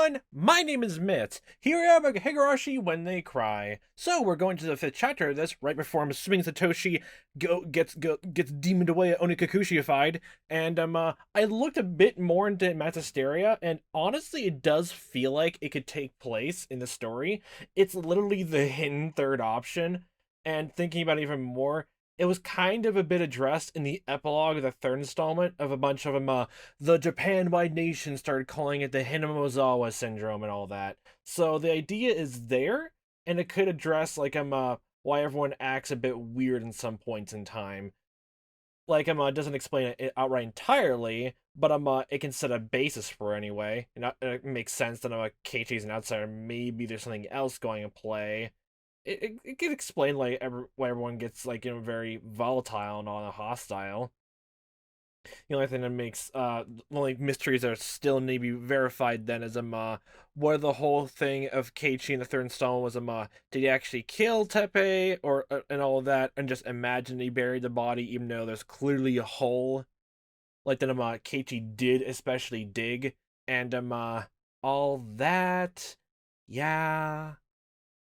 everyone, my name is Mitz. Here I am at Higurashi when they cry. So we're going to the 5th chapter of this, right before I'm assuming Satoshi gets demoned away at Onikakushiified. And I looked a bit more into Matsusteria, and honestly it does feel like it could take place in the story. It's literally the hidden third option, and thinking about it even more, it was kind of a bit addressed in the epilogue of the third installment of a bunch of them. The Japan-wide nation started calling it the Hinamizawa syndrome and all that. So the idea is there, and it could address why everyone acts a bit weird in some points in time. It doesn't explain it outright entirely, but it can set a basis for it anyway. And it makes sense that Keiichi's an outsider. Maybe there's something else going to play. It can explain why everyone gets very volatile and all hostile. The only thing that makes only mysteries are still need to be verified then is what the whole thing of Keiichi in the third installment was did he actually kill Teppei or and all of that, and just imagine he buried the body even though there's clearly a hole, like that Keiichi did especially dig, and all that.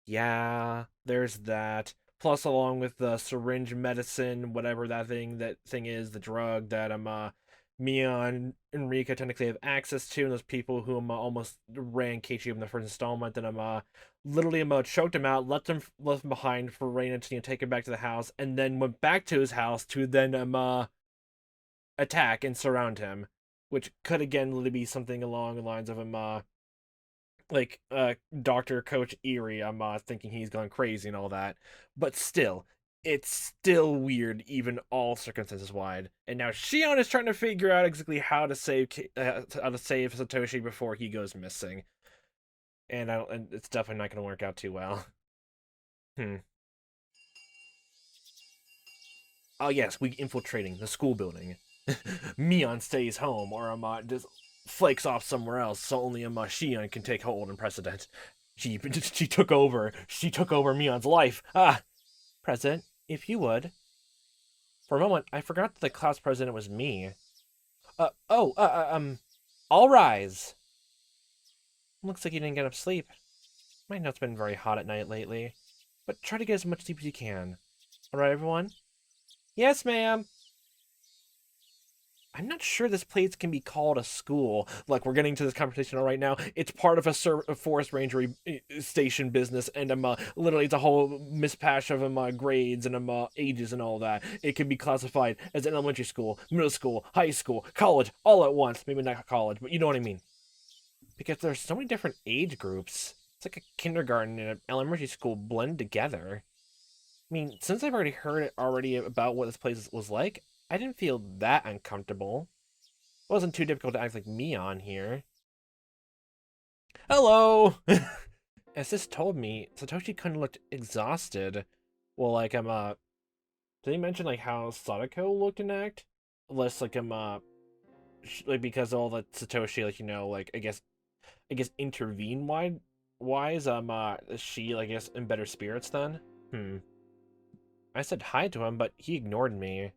Yeah, there's that. Plus, along with the syringe medicine, whatever that thing is, the drug that Mia and Rika technically have access to, and those people who almost ran Keiichi in the first installment, and literally choked him out, left him behind for Reina to take him back to the house, and then went back to his house to then attack and surround him, which could again literally be something along the lines of Dr. Coach Erie. I'm thinking he's gone crazy and all that, but still, it's still weird, even all circumstances wide. And now Shion is trying to figure out exactly how to save Satoshi before he goes missing, and it's definitely not going to work out too well. Oh yes, we infiltrating the school building. Mion stays home, or just flakes off somewhere else, so only Shion can take hold and precedent. She took over. She took over Mion's life. President, if you would. For a moment, I forgot that the class president was me. All rise. Looks like you didn't get enough sleep. I know it's been very hot at night lately, but try to get as much sleep as you can. All right, everyone? Yes, ma'am. I'm not sure this place can be called a school. Like, we're getting to this conversation right now. It's part of a forest ranger station business, and literally it's a whole mismatch of grades and ages and all that. It can be classified as an elementary school, middle school, high school, college, all at once. Maybe not college, but you know what I mean. Because there's so many different age groups. It's like a kindergarten and an elementary school blend together. I mean, since I've already heard about what this place was like, I didn't feel that uncomfortable. It wasn't too difficult to act like me on here. Hello! As this told me, Satoshi kind of looked exhausted. Well, did he mention, how Sadako looked and act? Less, because all the Satoshi, I guess intervene wise, is she, I guess, in better spirits then? I said hi to him, but he ignored me.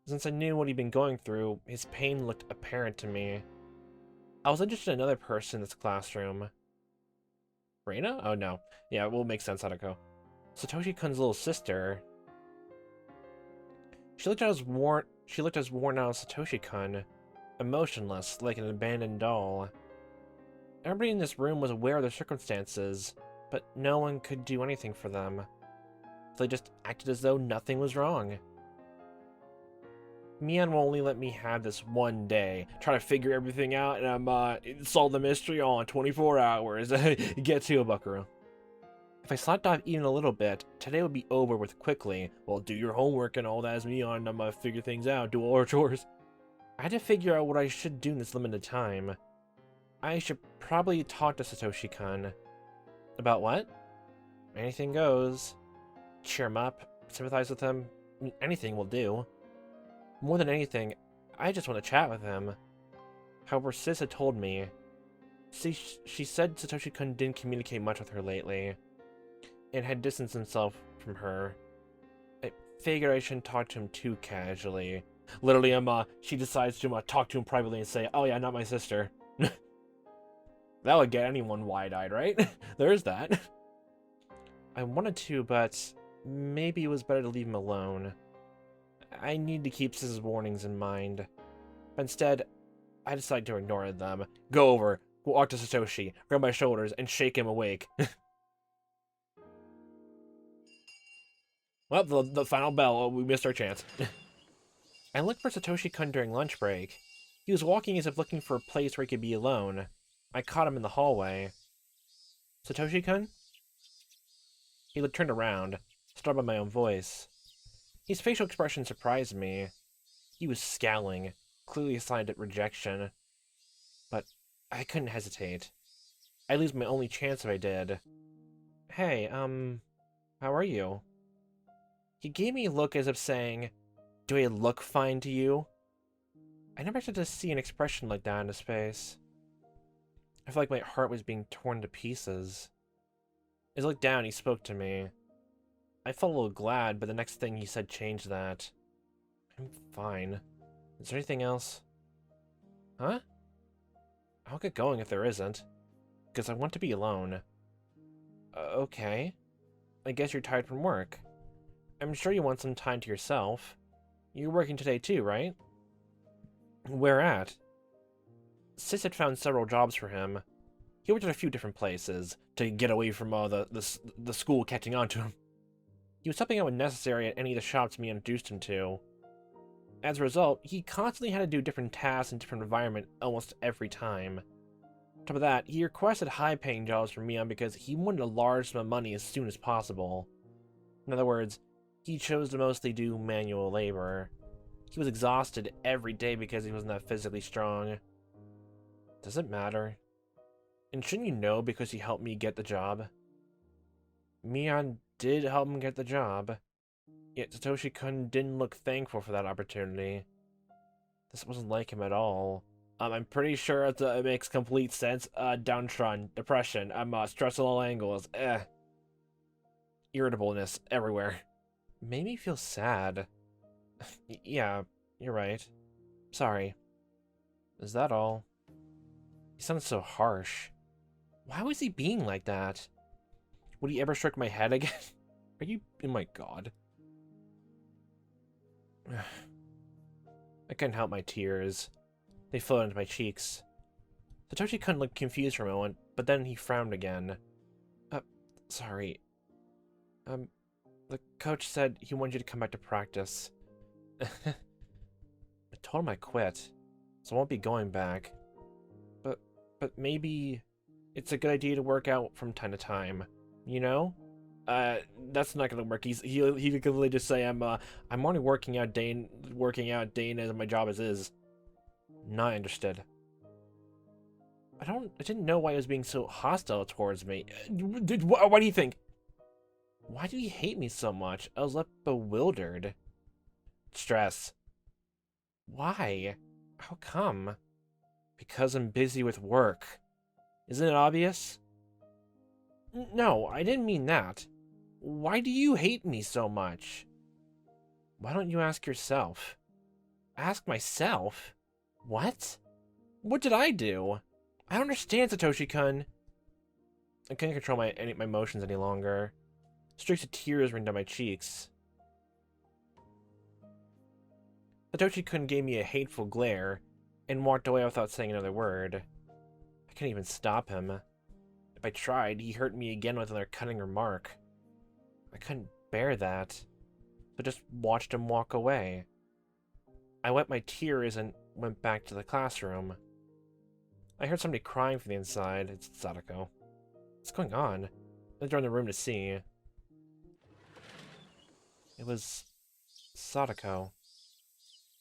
Since I knew what he'd been going through, his pain looked apparent to me. I was interested in another person in this classroom. Reina? Oh no. Yeah, it will make sense, Sadako. Satoshi-kun's little sister. She looked as worn out as Satoshi-kun, emotionless, like an abandoned doll. Everybody in this room was aware of their circumstances, but no one could do anything for them. So they just acted as though nothing was wrong. Mian will only let me have this one day, try to figure everything out, and solve the mystery all in 24 hours. Get to it, buckaroo. If I slot dive even a little bit, today would be over with quickly. Well, do your homework and all that as Mian, figure things out, do all our chores. I had to figure out what I should do in this limited time. I should probably talk to Satoshi-kun. About what? Anything goes. Cheer him up, sympathize with him, anything will do. More than anything, I just want to chat with him. However, Sis had told me. See, she said Satoshi-kun didn't communicate much with her lately, and had distanced himself from her. I figured I shouldn't talk to him too casually. Literally, she decides to talk to him privately and say, "Oh yeah, not my sister." That would get anyone wide-eyed, right? There's that. I wanted to, but maybe it was better to leave him alone. I need to keep Sis's warnings in mind. But instead, I decided to ignore them. Go over, walk to Satoshi, grab my shoulders, and shake him awake. Well, the final bell. Oh, we missed our chance. I looked for Satoshi-kun during lunch break. He was walking as if looking for a place where he could be alone. I caught him in the hallway. Satoshi-kun? He turned around, startled by my own voice. His facial expression surprised me. He was scowling, clearly a sign of rejection. But I couldn't hesitate. I'd lose my only chance if I did. Hey, how are you? He gave me a look as if saying, do I look fine to you? I never expected to see an expression like that in his face. I felt like my heart was being torn to pieces. As I looked down, he spoke to me. I felt a little glad, but the next thing he said changed that. I'm fine. Is there anything else? Huh? I'll get going if there isn't. Because I want to be alone. Okay. I guess you're tired from work. I'm sure you want some time to yourself. You're working today too, right? Where at? Sis had found several jobs for him. He worked at a few different places to get away from the school catching on to him. He was helping out when necessary at any of the shops me introduced him to. As a result, he constantly had to do different tasks in different environments almost every time. On top of that, he requested high-paying jobs from Mion because he wanted a large sum of money as soon as possible. In other words, he chose to mostly do manual labor. He was exhausted every day because he wasn't that physically strong. Does it matter? And shouldn't you know because he helped me get the job? Mion did help him get the job, yet Satoshi-kun didn't look thankful for that opportunity. This wasn't like him at all. I'm pretty sure it makes complete sense. Downtrodden, depression, stress at all angles, irritableness everywhere. Made me feel sad. Yeah, you're right. Sorry. Is that all? He sounded so harsh. Why was he being like that? Would he ever strike my head again? Are you... Oh my god. I couldn't help my tears. They flowed into my cheeks. Satoshi-kun looked confused for a moment, but then he frowned again. Sorry. The coach said he wanted you to come back to practice. I told him I quit, so I won't be going back. But maybe it's a good idea to work out from time to time, you know? That's not gonna work. He could literally just say I'm only working out day in as my job is. Not interested. I didn't know why he was being so hostile towards me. Why do you think? Why did he hate me so much? I was left bewildered. Stress. Why? How come? Because I'm busy with work. Isn't it obvious? No, I didn't mean that. Why do you hate me so much? Why don't you ask yourself? Ask myself? What? What did I do? I don't understand, Satoshi-kun. I can't control my emotions any longer. Streaks of tears ran down my cheeks. Satoshi-kun gave me a hateful glare and walked away without saying another word. I couldn't even stop him. If I tried, he hurt me again with another cutting remark. I couldn't bear that, so just watched him walk away. I wiped my tears and went back to the classroom. I heard somebody crying from the inside. It's Sadako. What's going on? I joined the room to see. It was Sadako.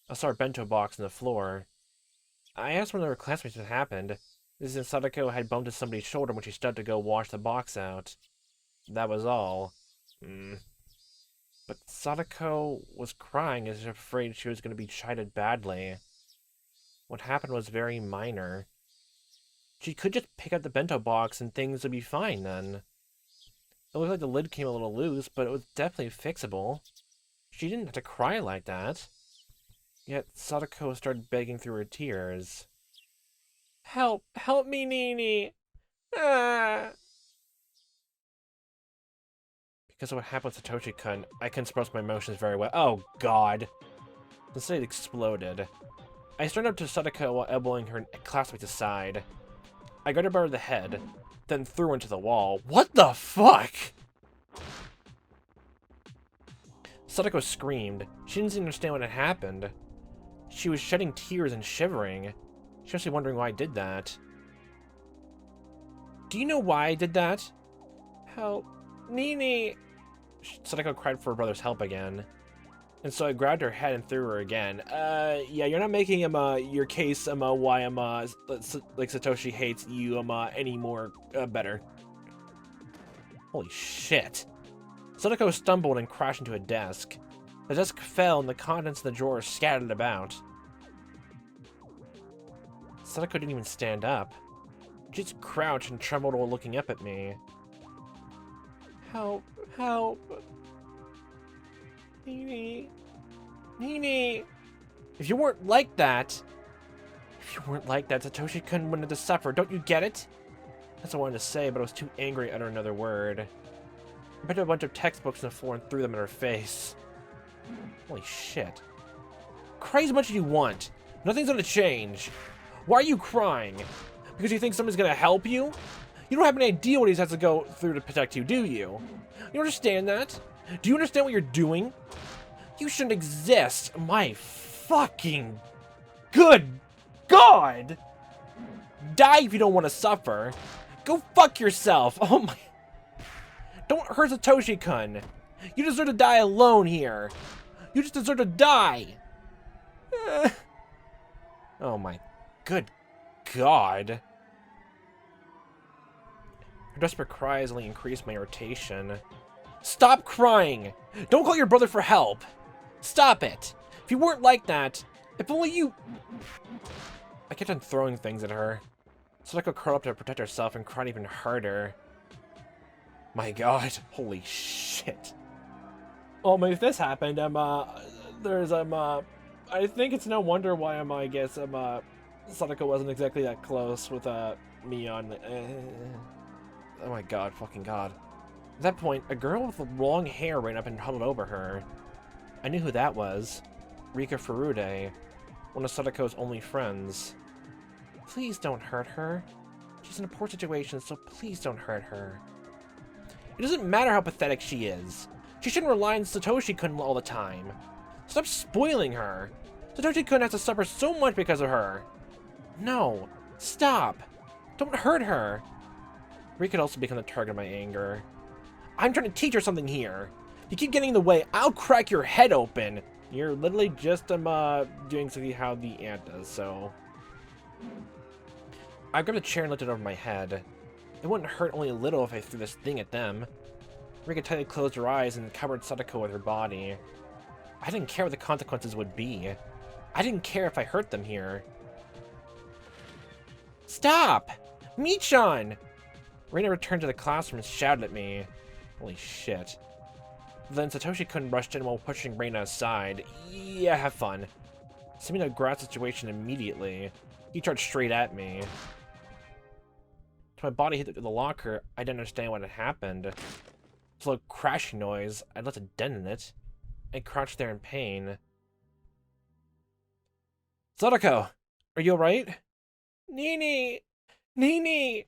I saw her bento box on the floor. I asked one of her classmates what happened. This is Sadako had bumped into somebody's shoulder when she stood to go wash the box out. That was all. But Sadako was crying as if afraid she was going to be chided badly. What happened was very minor. She could just pick up the bento box and things would be fine then. It looked like the lid came a little loose, but it was definitely fixable. She didn't have to cry like that. Yet Sadako started begging through her tears. Help! Help me, Nini! Ah. Because of what happened with Satoshi-kun, I can express my emotions very well. Oh, God. The state exploded. I started up to Sadako while elbowing her classmate aside. I grabbed her by the head, then threw her into the wall. What the fuck? Sadako screamed. She didn't understand what had happened. She was shedding tears and shivering. She must be wondering why I did that. Do you know why I did that? Help. Nini! Sadako cried for her brother's help again. And so I grabbed her head and threw her again. Yeah, you're not making your case why like Satoshi hates you any more better. Holy shit. Sadako stumbled and crashed into a desk. The desk fell and the contents of the drawer scattered about. Sadako didn't even stand up. She just crouched and trembled while looking up at me. Help, help. Nini. Nini. If you weren't like that, Satoshi-kun wouldn't have to suffer. Don't you get it? That's what I wanted to say, but I was too angry to utter another word. I picked up a bunch of textbooks on the floor and threw them in her face. Holy shit. Cry as much as you want. Nothing's gonna change. Why are you crying? Because you think someone's gonna help you? You don't have any idea what he has to go through to protect you, do you? You understand that? Do you understand what you're doing? You shouldn't exist. My fucking good God! Die if you don't want to suffer. Go fuck yourself. Oh my... Don't hurt Satoshi-kun. You deserve to die alone here. You just deserve to die. Oh my good God. Her desperate cries only increased my irritation. Stop crying! Don't call your brother for help! Stop it! If you weren't like that, if only you... I kept on throwing things at her. Sadako curled up to protect herself and cried even harder. My God, holy shit. Well, if this happened, there's, I think it's no wonder why, I guess, Sadako wasn't exactly that close with, Mion. Oh my God, fucking God. At that point, a girl with long hair ran up and huddled over her. I knew who that was. Rika Furude, one of Sadako's only friends. Please don't hurt her. She's in a poor situation, so please don't hurt her. It doesn't matter how pathetic she is. She shouldn't rely on Satoshi-kun all the time. Stop spoiling her. Satoshi-kun has to suffer so much because of her. No. Stop. Don't hurt her. Rika could also become the target of my anger. I'm trying to teach her something here. If you keep getting in the way, I'll crack your head open. You're literally just doing exactly how the ant does, so... I grabbed a chair and lifted it over my head. It wouldn't hurt only a little if I threw this thing at them. Rika tightly closed her eyes and covered Sadako with her body. I didn't care what the consequences would be. I didn't care if I hurt them here. Stop! Michan! Reina returned to the classroom and shouted at me. Holy shit. Then Satoshi-kun rushed in while pushing Reina aside. Yeah, have fun. Seeming to grasp the situation immediately, he charged straight at me. When my body hit the locker, I didn't understand what had happened. It's a loud crashing noise. I left a dent in it. I crouched there in pain. Sadako! Are you alright? Nini! Nini!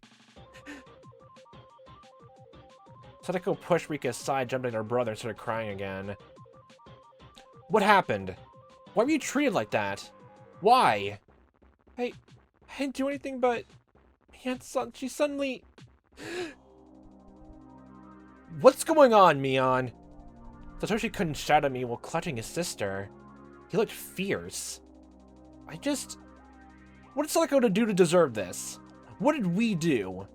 Sadako pushed Rika aside, jumped at her brother, and started crying again. What happened? Why were you treated like that? Why? I didn't do anything but... She suddenly... What's going on, Mion? Satoshi couldn't shout at me while clutching his sister. He looked fierce. What did Sadako to do to deserve this? What did we do?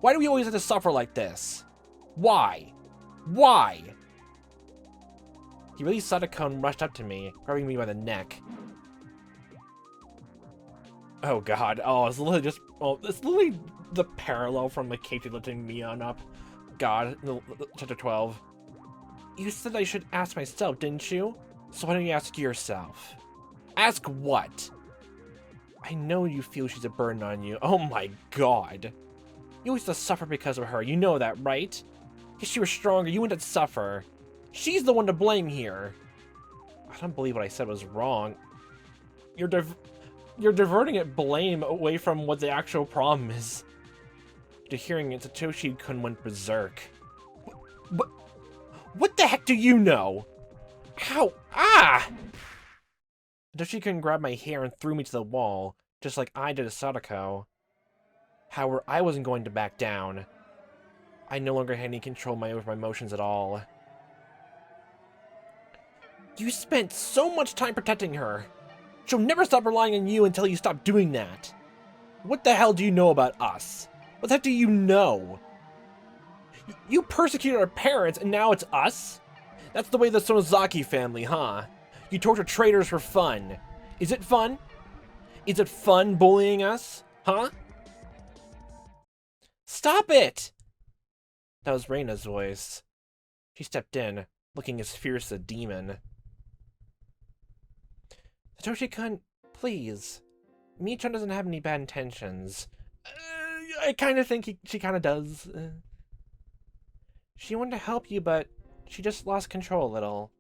Why do we always have to suffer like this? Why? Why? He released Sadako and rushed up to me, grabbing me by the neck. Oh God, oh, it's literally just, oh, it's literally the parallel from the Keiichi lifting Mion up. God, chapter 12. You said I should ask myself, didn't you? So why don't you ask yourself? Ask what? I know you feel she's a burden on you. Oh my God. You used to suffer because of her, you know that, right? If she was stronger, you wouldn't suffer. She's the one to blame here. I don't believe what I said was wrong. You're diverting it blame away from what the actual problem is. After hearing it, Satoshi-kun went berserk. What the heck do you know? Ow! Ah! Satoshi-kun grabbed my hair and threw me to the wall, just like I did to Sadako. However, I wasn't going to back down. I no longer had any control over my emotions at all. You spent so much time protecting her. She'll never stop relying on you until you stop doing that. What the hell do you know about us? What the heck do you know? You persecuted our parents and now it's us? That's the way of the Sonozaki family, huh? You torture traitors for fun. Is it fun? Is it fun bullying us? Huh? Stop it! That was Reina's voice. She stepped in, looking as fierce as a demon. Satoshi-kun, please. Michan doesn't have any bad intentions. I kind of think she kind of does. She wanted to help you, but she just lost control a little.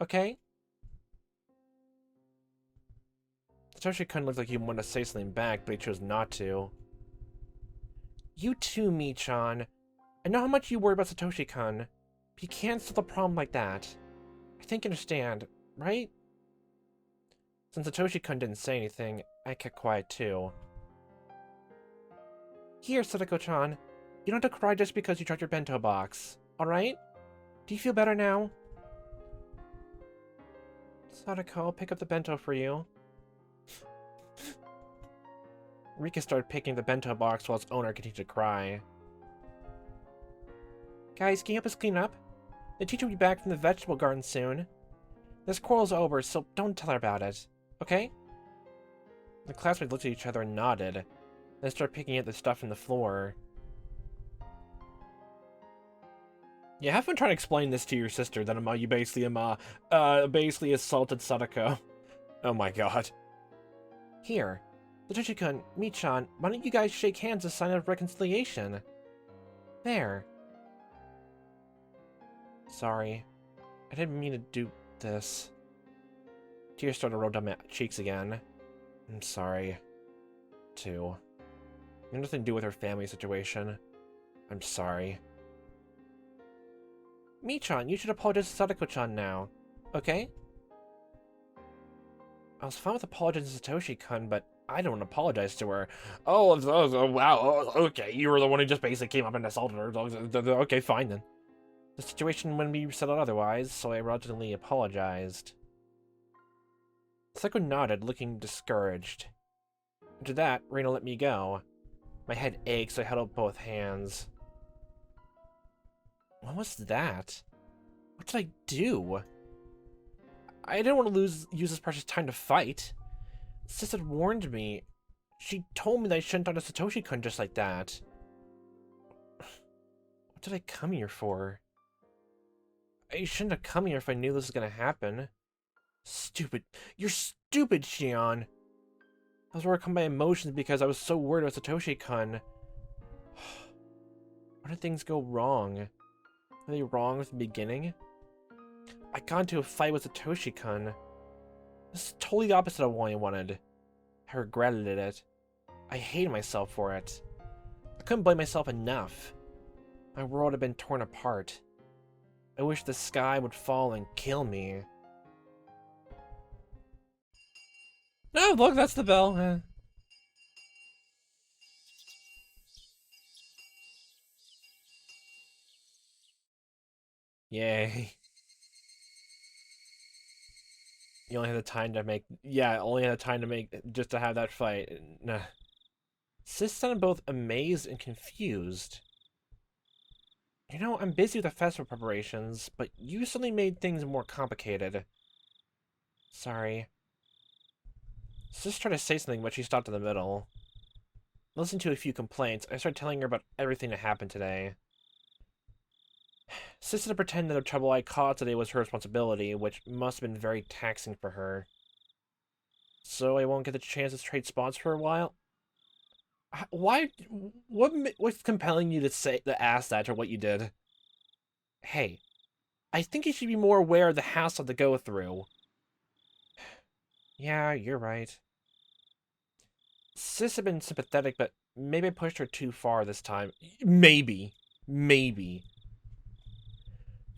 Okay? Satoshi-kun looked like he wanted to say something back, but he chose not to. You too, Michan. I know how much you worry about Satoshi-kun, but you can't solve a problem like that. I think you understand, right? Since Satoshi-kun didn't say anything, I kept quiet too. Here, Sadako-chan. You don't have to cry just because you dropped your bento box, alright? Do you feel better now? Sadako, I'll pick up the bento for you. Rika started picking the bento box while its owner continued to cry. Guys, can you help us clean up? The teacher will be back from the vegetable garden soon. This quarrel's over, so don't tell her about it. Okay? The classmates looked at each other and nodded, then started picking up the stuff from the floor. Yeah, have fun trying to explain this to your sister, that you basically assaulted Sadako. Oh my god. Here, Satoshi-kun, Michan, why don't you guys shake hands as a sign of reconciliation? There. Sorry. I didn't mean to do this. Tears started to roll down my cheeks again. I'm sorry. Too. It had nothing to do with her family situation. I'm sorry. Michan, you should apologize to Sadako-chan now. Okay? I was fine with apologizing to Satoshi-kun, but I don't want to apologize to her. Oh, wow, okay, you were the one who just basically came up and assaulted her. Okay, fine then. The situation wouldn't be settled otherwise, so I reluctantly apologized. Sadako nodded, looking discouraged. After that, Reina let me go. My head ached, so I held up both hands. What was that? What did I do? I didn't want to use this precious time to fight. Sis had warned me. She told me that I shouldn't talk to Satoshi-kun just like that. What did I come here for? I shouldn't have come here if I knew this was gonna happen. Stupid. You're stupid, Shion. I was overcome by emotions because I was so worried about Satoshi-kun. Why did things go wrong? Were they wrong at the beginning? I got into a fight with Satoshi-kun. This is totally the opposite of what I wanted. I regretted it. I hated myself for it. I couldn't blame myself enough. My world had been torn apart. I wish the sky would fall and kill me. No, look, that's the bell. Yay. You only had the time to make... Yeah, only had the time to make... Just to have that fight. Nah. Sis sounded both amazed and confused. You know, I'm busy with the festival preparations, but you suddenly made things more complicated. Sorry. Sis tried to say something, but she stopped in the middle. Listening to a few complaints, I started telling her about everything that happened today. Sis had to pretend that the trouble I caused today was her responsibility, which must have been very taxing for her. So I won't get the chance to trade spots for a while? Why? What's compelling you to ask that or what you did? Hey, I think you should be more aware of the hassle to go through. Yeah, you're right. Sis had been sympathetic, but maybe I pushed her too far this time. Maybe. Maybe.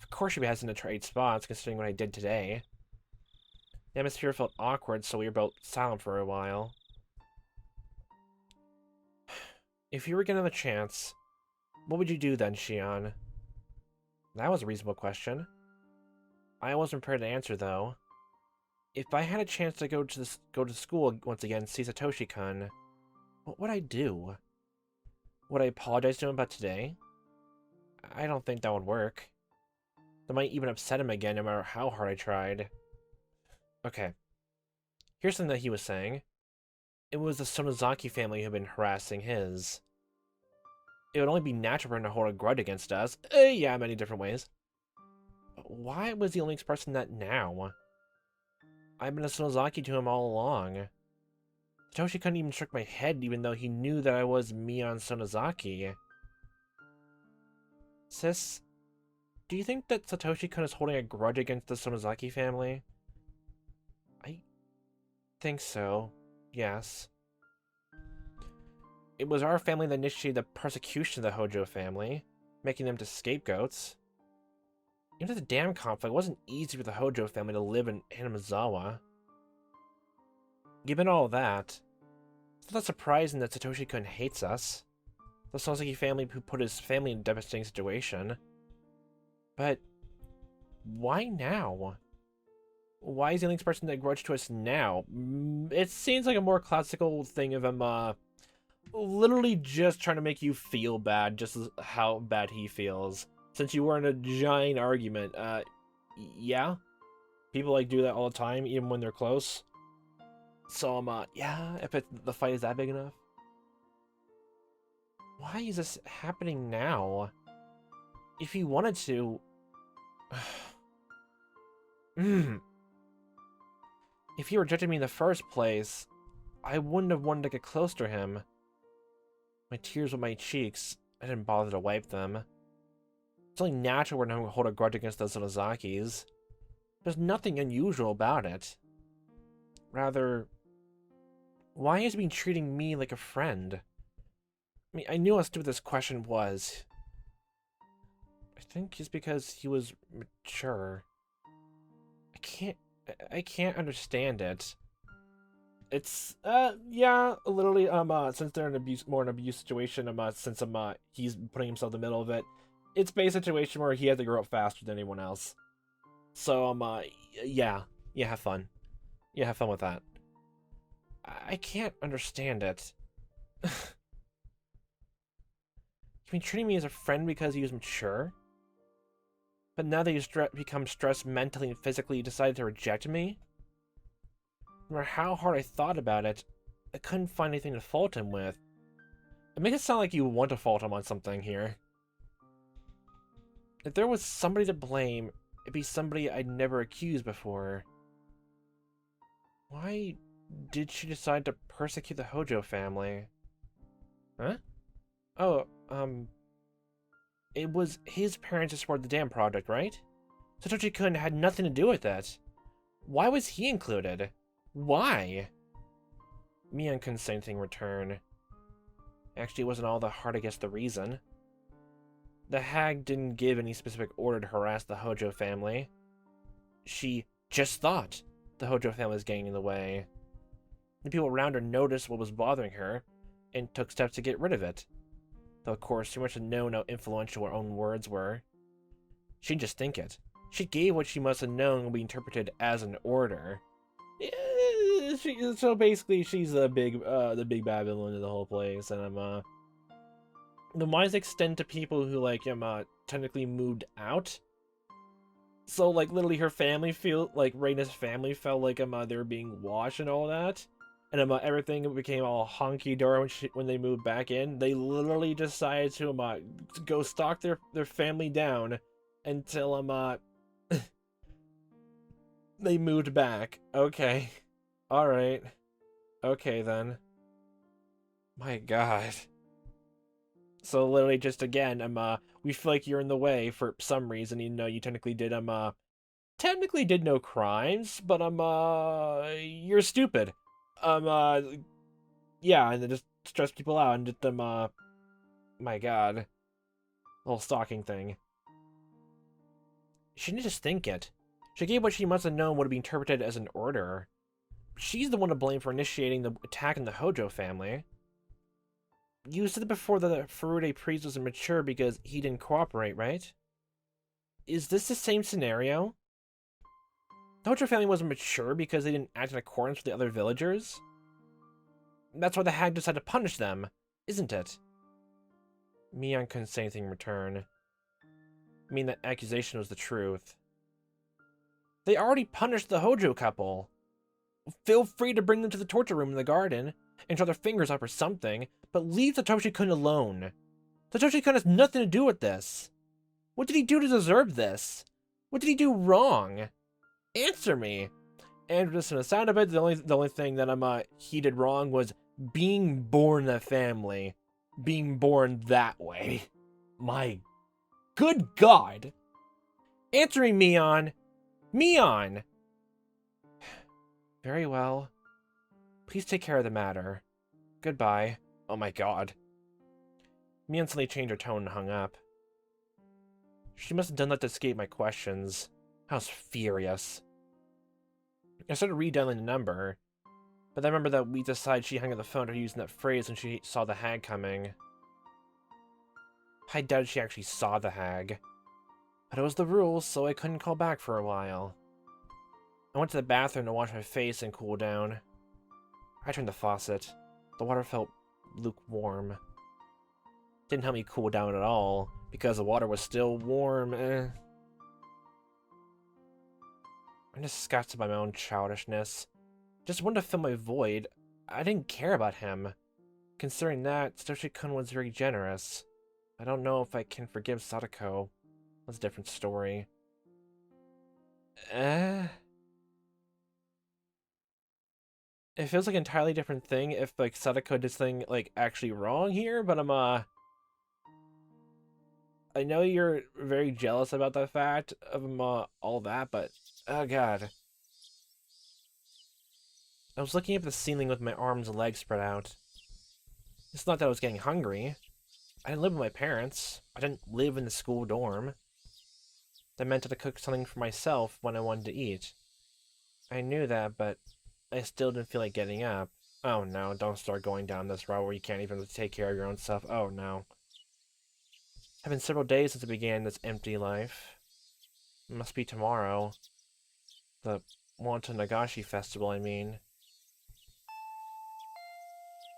Of course she hasn't trade spots, considering what I did today. The atmosphere felt awkward, so we were both silent for a while. If you were given a chance, what would you do then, Shion? That was a reasonable question. I wasn't prepared to answer, though. If I had a chance to go to school once again and see Satoshi-kun, what would I do? Would I apologize to him about today? I don't think that would work. That might even upset him again, no matter how hard I tried. Okay. Here's something that he was saying. It was the Sonozaki family who had been harassing his. It would only be natural for him to hold a grudge against us. Yeah, many different ways. But why was he only expressing that now? I've been a Sonozaki to him all along. Satoshi couldn't even shake my head, even though he knew that I was Mion Sonozaki. Sis, do you think that Satoshi-kun is holding a grudge against the Sonozaki family? I think so, yes. It was our family that initiated the persecution of the Hojo family, making them to scapegoats. Even the dam conflict, it wasn't easy for the Hojo family to live in Hinamizawa. Given all that, it's not surprising that Satoshi-kun hates us. The Sonozaki family who put his family in a devastating situation. But why now? Why is he only expressing that grudge to us now? It seems like a more classical thing of him, literally just trying to make you feel bad, just how bad he feels. Since you were in a giant argument, yeah? People, like, do that all the time, even when they're close. So, yeah, if the fight is that big enough. Why is this happening now? If he wanted to... If he rejected me in the first place, I wouldn't have wanted to get close to him. My tears on my cheeks, I didn't bother to wipe them. It's only natural we're not going to hold a grudge against the Sonozakis. There's nothing unusual about it. Rather, why is he treating me like a friend? I mean, I knew how stupid this question was. I think it's because he was mature. I can't understand it. It's, yeah, literally, since they're in more an abuse situation, since, he's putting himself in the middle of it, it's basically a situation where he has to grow up faster than anyone else. So, yeah, have fun. Yeah, have fun with that. I can't understand it. You mean treating me as a friend because he was mature? But now that he's become stressed mentally and physically, he decided to reject me? No matter how hard I thought about it, I couldn't find anything to fault him with. It makes it sound like you want to fault him on something here. If there was somebody to blame, it'd be somebody I'd never accused before. Why did she decide to persecute the Hojo family? Huh? Oh, it was his parents who supported the dam project, right? Satoshi-kun had nothing to do with that. Why was he included? Why? Mion couldn't say anything in return. Actually, it wasn't all that hard to guess the reason. The hag didn't give any specific order to harass the Hojo family. She just thought the Hojo family was getting in the way. The people around her noticed what was bothering her and took steps to get rid of it. Though, of course, she must have known how influential her own words were. She didn't just think it. She gave what she must have known would be interpreted as an order. So basically, she's the big bad villain of the whole place, and the wise extend to people who like technically moved out. So like literally, her family Reina's family felt like they were being watched and all that, and everything became all honky dory when they moved back in. They literally decided to go stalk their family down until they moved back. Okay. Alright. Okay, then. My god. So literally just again, we feel like you're in the way for some reason, even though you technically did no crimes, but you're stupid. Um, uh, yeah, and then just stress people out and just my god. Little stalking thing. She didn't just think it. She gave what she must have known would be interpreted as an order. She's the one to blame for initiating the attack on the Hojo family. You said before that the Furude priest was immature because he didn't cooperate, right? Is this the same scenario? The Hojo family wasn't mature because they didn't act in accordance with the other villagers? That's why the hag decided to punish them, isn't it? Mion couldn't say anything in return. I mean, that accusation was the truth. They already punished the Hojo couple. Feel free to bring them to the torture room in the garden and draw their fingers up or something, but leave Satoshi-kun alone. Satoshi-kun has nothing to do with this. What did he do to deserve this? What did he do wrong? Answer me. And just from the sound of it, the only thing that he did wrong was being born in a family. Being born that way. My good God. Answer me, Mion. Mion! Very well. Please take care of the matter. Goodbye. Oh my god. Mion suddenly changed her tone and hung up. She must have done that to escape my questions. I was furious. I started redialing the number, but I remember that we decided she hung up the phone after using that phrase when she saw the hag coming. I doubted she actually saw the hag. But it was the rules, so I couldn't call back for a while. I went to the bathroom to wash my face and cool down. I turned the faucet. The water felt lukewarm. Didn't help me cool down at all, because the water was still warm. I'm disgusted by my own childishness. Just wanted to fill my void. I didn't care about him. Considering that, Satoshi-kun was very generous. I don't know if I can forgive Sadako. That's a different story. It feels like an entirely different thing if, like, Sadako did something, like, actually wrong here, but I know you're very jealous about the fact of, all that, but, oh god. I was looking up at the ceiling with my arms and legs spread out. It's not that I was getting hungry. I didn't live with my parents. I didn't live in the school dorm. That meant that I cooked something for myself when I wanted to eat. I knew that, but I still didn't feel like getting up. Oh no, don't start going down this route where you can't even take care of your own stuff. Oh no. It's been several days since I began this empty life. It must be tomorrow. The Wanta Nagashi festival, I mean.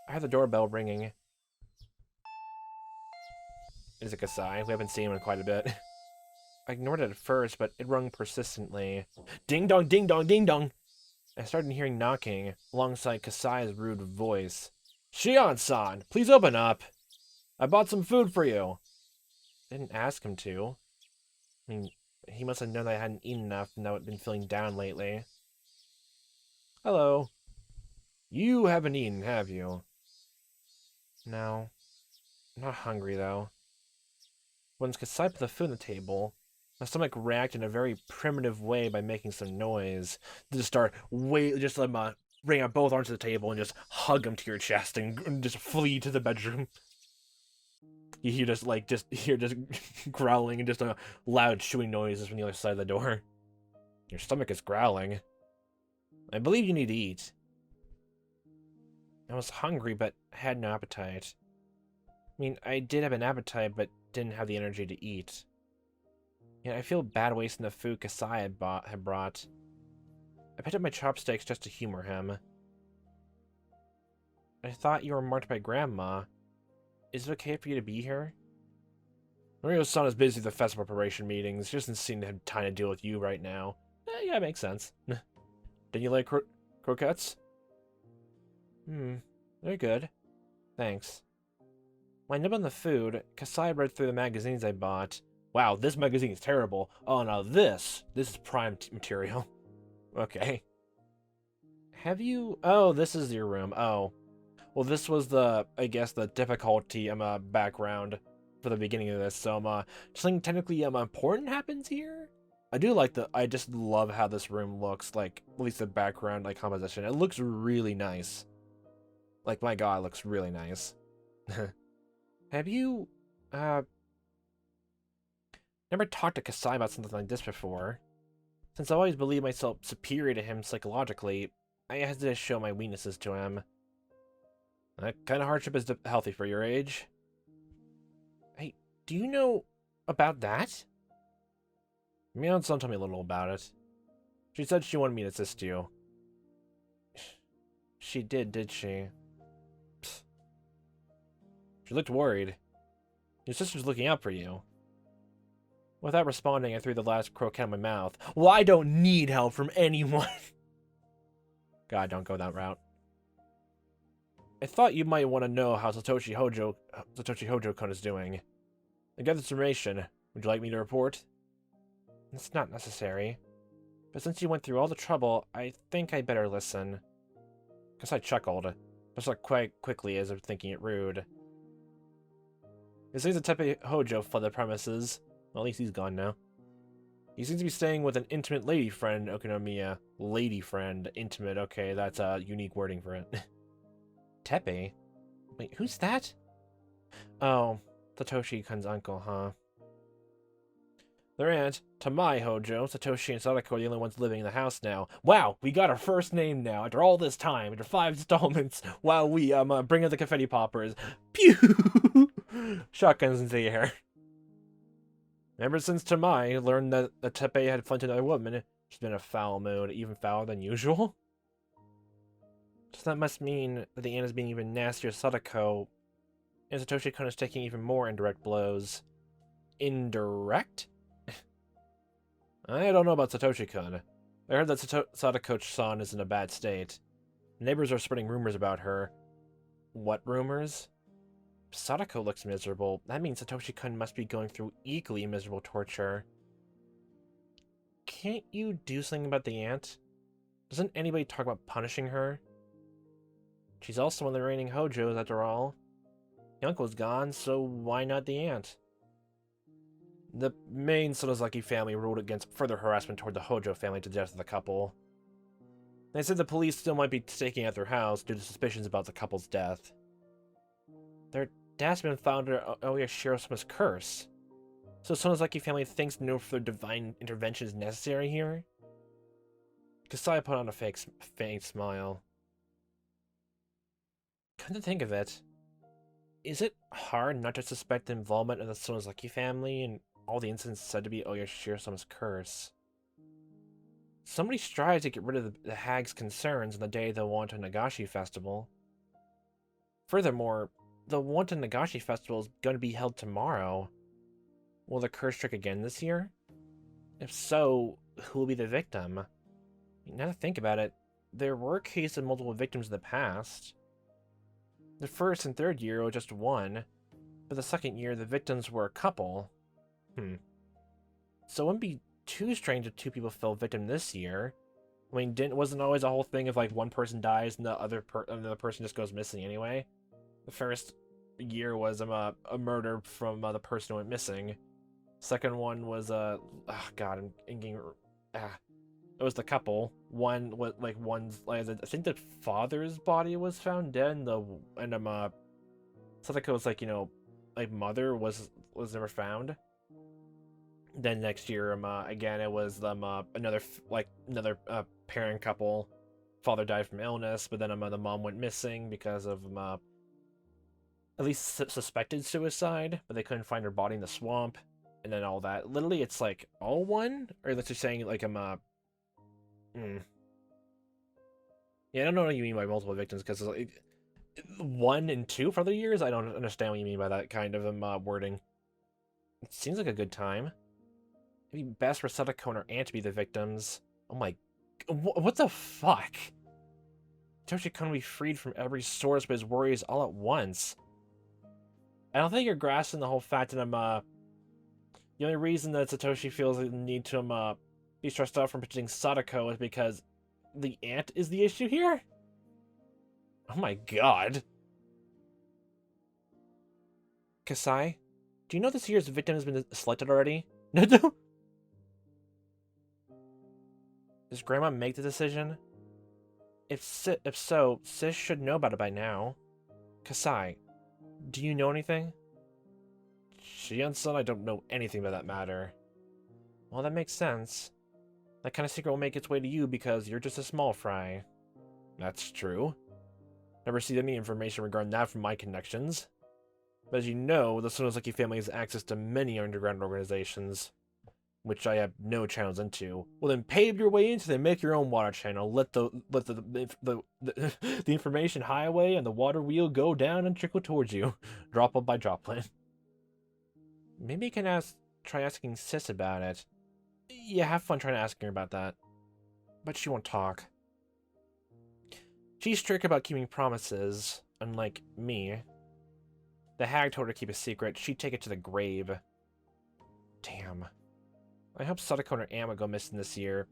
I heard the doorbell ringing. It is a Kasai. We haven't seen him in quite a bit. I ignored it at first, but it rung persistently. Ding dong, ding dong, ding dong! I started hearing knocking, alongside Kasai's rude voice. Shion-san, please open up! I bought some food for you! I didn't ask him to. I mean, he must have known that I hadn't eaten enough and that I'd been feeling down lately. Hello. You haven't eaten, have you? No. I'm not hungry, though. When Kasai put the food on the table, my stomach reacted in a very primitive way by making some noise. Just start bring out both arms to the table and just hug them to your chest and just flee to the bedroom. You hear just growling and just loud chewing noises from the other side of the door. Your stomach is growling. I believe you need to eat. I was hungry, but had no appetite. I mean, I did have an appetite, but didn't have the energy to eat. Yeah, I feel bad wasting the food Kasai had brought. I picked up my chopsticks just to humor him. I thought you were marked by Grandma. Is it okay for you to be here? Mario-san is busy with the festival preparation meetings. She doesn't seem to have time to deal with you right now. Yeah, it makes sense. Didn't you like croquettes? They're good. Thanks. When I nibbled on the food, Kasai read through the magazines I bought. Wow, this magazine is terrible. Oh, now this is prime material. Okay. Have you... Oh, this is your room. Oh. Well, this was the, I guess, the difficulty background for the beginning of this. So something technically important happens here. I just love how this room looks, like, at least the background, like, composition. It looks really nice. Like, my god, it looks really nice. Have you, never talked to Kasai about something like this before? Since I always believed myself superior to him psychologically, I had to show my weaknesses to him. That kind of hardship is healthy for your age. Hey, do you know about that? Mion-san told me a little about it. She said she wanted me to assist you. She did she? Psst. She looked worried. Your sister's looking out for you. Without responding, I threw the last croquette in my mouth. Well, I don't need help from anyone. God, don't go that route. I thought you might want to know how Satoshi Hojo-kun is doing. I got this information. Would you like me to report? It's not necessary. But since you went through all the trouble, I think I better listen. Guess I chuckled, just like quite quickly as if thinking it rude. It seems that Teppei Hojo fled the premises. Well, at least he's gone now. He seems to be staying with an intimate lady friend, Okonomiya. Lady friend, intimate, okay, that's unique wording for it. Teppei? Wait, who's that? Oh, Satoshi-kun's uncle, huh? Their aunt, Tamai Hojo, Satoshi and Sadako are the only ones living in the house now. Wow, we got our first name now, after all this time, after 5 installments, while we, bring up the confetti poppers. Pew! Shotguns into the air. Ever since Tamai learned that the Teppei had flinted another woman, she's been in a foul mood, even fouler than usual. So that must mean that the aunt is being even nastier to Sadako, and Satoshi-kun is taking even more indirect blows. Indirect? I don't know about Satoshi-kun. I heard that Sadako-san is in a bad state. Neighbors are spreading rumors about her. What rumors? Sadako looks miserable. That means Satoshi-kun must be going through equally miserable torture. Can't you do something about the aunt? Doesn't anybody talk about punishing her? She's also one of the reigning Hojos, after all. The uncle's gone, so why not the aunt? The main Sonozaki family ruled against further harassment toward the Hojo family to the death of the couple. They said the police still might be staking out their house due to suspicions about the couple's death. Their dad's been found under Oya Shirosama's curse. So Sonozaki family thinks no further divine intervention is necessary here? Kasai put on a faint smile. Come to think of it, is it hard not to suspect the involvement of the Sonozaki family in all the incidents said to be Oya Shirosama's curse? Somebody strives to get rid of the hag's concerns on the day of the Wanton Nagashi festival. Furthermore, the Wanton Nagashi festival is going to be held tomorrow. Will the curse strike again this year? If so, who will be the victim? Now to think about it, there were cases of multiple victims in the past. The first and third year was just one, but the second year the victims were a couple. So it wouldn't be too strange if 2 people fell victim this year. I mean, wasn't always a whole thing of like one person dies and the other person just goes missing anyway? The first year was a murder from the person who went missing. Second one was it was the couple. One was like I think the father's body was found dead, and Sadako's mother was never found. Then next year, again it was another parent couple. Father died from illness, but then the mom went missing because of at least suspected suicide, but they couldn't find her body in the swamp, and then all that. Literally, it's like all one, or that's just saying Yeah, I don't know what you mean by multiple victims, because like 1 and 2 for other years. I don't understand what you mean by that kind of wording. It seems like a good time. It'd be best for Sadako and her aunt to be the victims. Oh my, what the fuck? Satoshi couldn't be freed from every source but his worries all at once. I don't think you're grasping the whole fact that the only reason that Satoshi feels the need to be stressed out from protecting Sadako is because the aunt is the issue here? Oh my god. Kasai, do you know this year's victim has been selected already? No. Does Grandma make the decision? If so, Sis should know about it by now. Kasai, do you know anything? Shion-san, I don't know anything about that matter. Well, that makes sense. That kind of secret will make its way to you because you're just a small fry. That's true. Never received any information regarding that from my connections. But as you know, the Sonosuke family has access to many underground organizations, which I have no channels into. Well, then pave your way into them, make your own water channel. Let the information highway and the water wheel go down and trickle towards you, droplet by droplet. Maybe you can try asking Sis about it. Yeah, have fun trying to ask her about that. But she won't talk. She's strict about keeping promises, unlike me. The hag told her to keep a secret. She'd take it to the grave. Damn. I hope Sadako and her Amma go missing this year.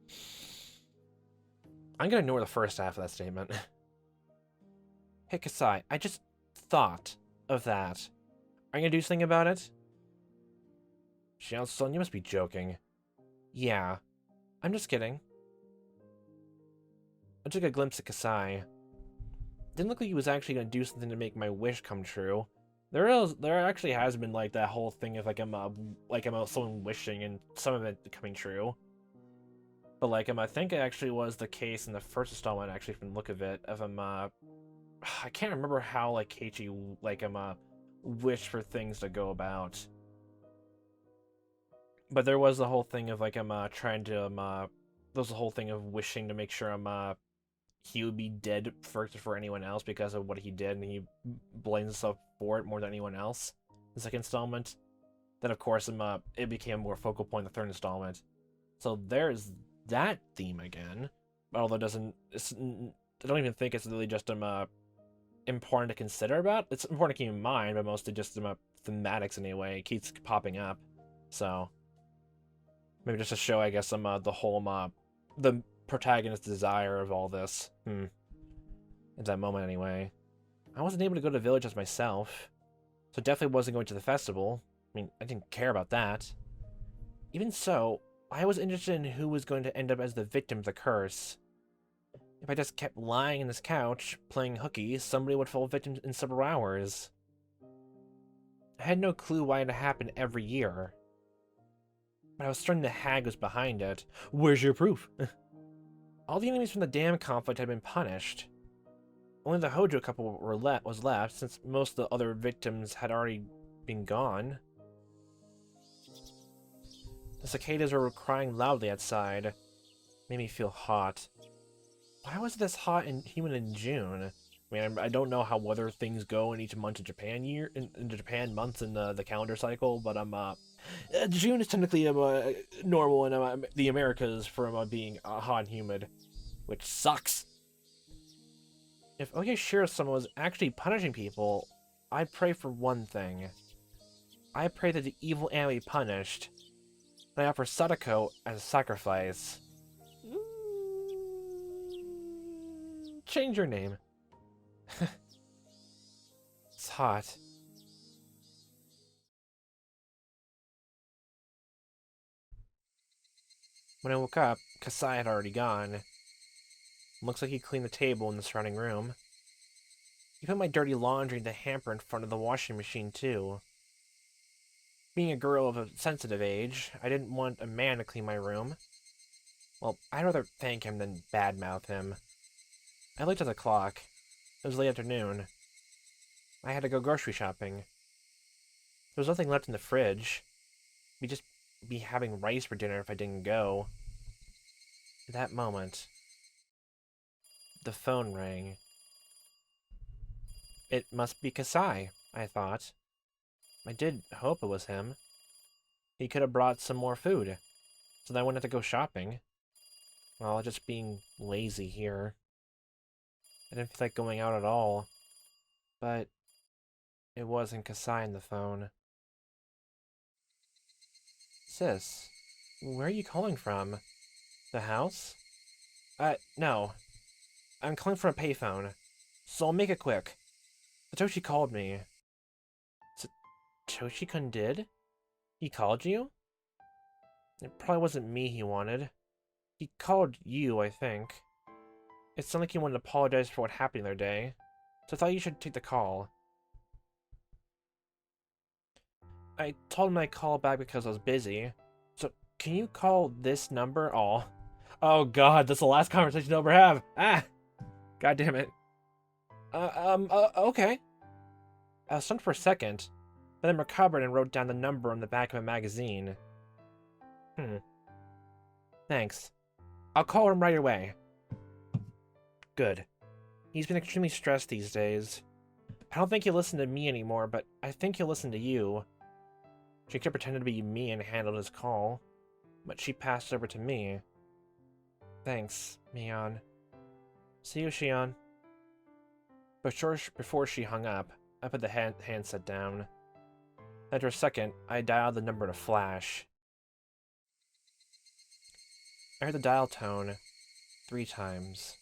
I'm gonna ignore the first half of that statement. Hey, Kasai, I just thought of that. Are you gonna do something about it? Shion-san, you must be joking. Yeah, I'm just kidding. I took a glimpse at Kasai. Didn't look like he was actually going to do something to make my wish come true. There actually has been like that whole thing of like someone wishing and some of it coming true. But like I think it actually was the case in the first installment actually from the look of it of I can't remember how like Keiichi wished for things to go about. But there was the whole thing of like trying to there was the whole thing of wishing to make sure he would be dead first for anyone else because of what he did, and he blames himself for it more than anyone else. The second installment. Then of course it became a more focal point in the third installment. So there's that theme again. Although I don't even think it's really just important to consider about. It's important to keep in mind, but mostly just thematics anyway. It keeps popping up. So maybe just to show, I guess, the whole the protagonist's desire of all this. At that moment, anyway. I wasn't able to go to the village as myself, so definitely wasn't going to the festival. I mean, I didn't care about that. Even so, I was interested in who was going to end up as the victim of the curse. If I just kept lying on this couch, playing hooky, somebody would fall victim in several hours. I had no clue why it happened every year. But I was certain the hag was behind it. Where's your proof? All the enemies from the dam conflict had been punished. Only the Hojo couple was left, since most of the other victims had already been gone. The cicadas were crying loudly outside. Made me feel hot. Why was it this hot and humid in June? I mean, I don't know how weather things go in each month in Japan in Japan months in the calendar cycle, but June is technically normal in the Americas for being hot and humid, which sucks. If Oyashiro-sama was actually punishing people, I'd pray for one thing. I pray that the evil anime be punished, and I offer Sadako as a sacrifice. Change your name. It's hot. When I woke up, Kasai had already gone. Looks like he cleaned the table in the surrounding room. He put my dirty laundry in the hamper in front of the washing machine, too. Being a girl of a sensitive age, I didn't want a man to clean my room. Well, I'd rather thank him than badmouth him. I looked at the clock. It was late afternoon. I had to go grocery shopping. There was nothing left in the fridge. We'd just be having rice for dinner if I didn't go. At that moment, the phone rang. It must be Kasai, I thought. I did hope it was him. He could have brought some more food, so that I wouldn't have to go shopping. Well, just being lazy here. I didn't feel like going out at all, but it wasn't Kasai on the phone. Sis, where are you calling from? The house? No. I'm calling from a payphone, so I'll make it quick. Satoshi called me. Satoshi-kun did? He called you? It probably wasn't me he wanted. He called you, I think. It sounded like he wanted to apologize for what happened the other day, so I thought you should take the call. I told him I'd call back because I was busy. So, can you call this number? Oh god, that's the last conversation I'll ever have. Ah! God damn it. Okay. I was stunned for a second, but then recovered and wrote down the number on the back of a magazine. Thanks. I'll call him right away. Good. He's been extremely stressed these days. I don't think he'll listen to me anymore, but I think he'll listen to you. She could pretend to be me and handled his call, but she passed over to me. Thanks, Mion. See you, Shion. Before she hung up, I put the handset down. After a second, I dialed the number to flash. I heard the dial tone 3 times.